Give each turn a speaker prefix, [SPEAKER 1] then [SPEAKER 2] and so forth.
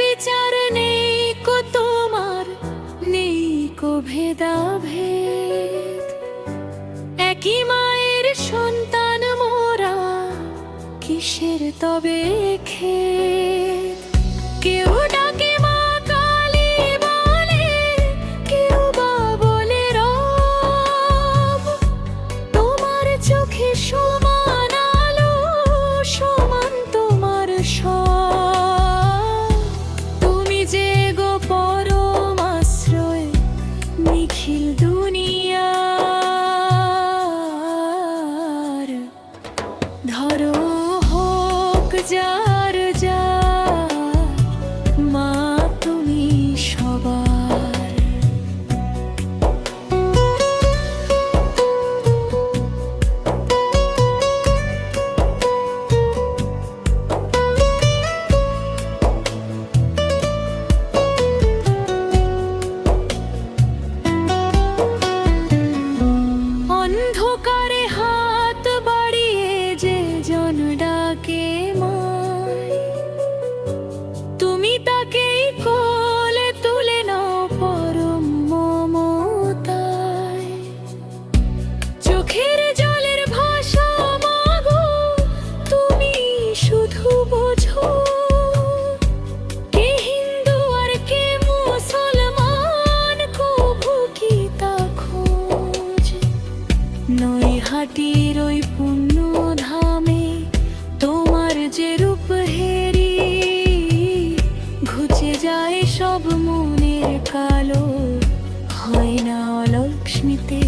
[SPEAKER 1] বিচার নেই কো তোমার, নেই কো ভেদাভেদ। একই মায়ের সন্তান মোরা, কিসের তবে খেদ? কেউ ডাকে মা কালী বলে, কেউ বা বলে রব। তোমার চোখে সমান আলো, সমান তোমার সব। তুমি যে গো পরম আশ্রয় নিখিল দুনিয়ার। ধরো হোক যার যার, মা তুমি সবার। অন্ধকারে হাত বাড়িয়ে যে জন ডাকে মায়, তুমি তাকেই কোলে তুলে নাও পরম মমতায়। চোখের জলের ভাষা মাগো তুমি শুধু বোঝো, কে হিন্দু আর কে মুসলমান, কভু কি তা খোঁজ? নৈহাটির ওই পুণ্য ধামে তোমার যে রূপ হেরি, ঘুচে যায় সব মনের কালো, হয় না অলক্ষ্মীতে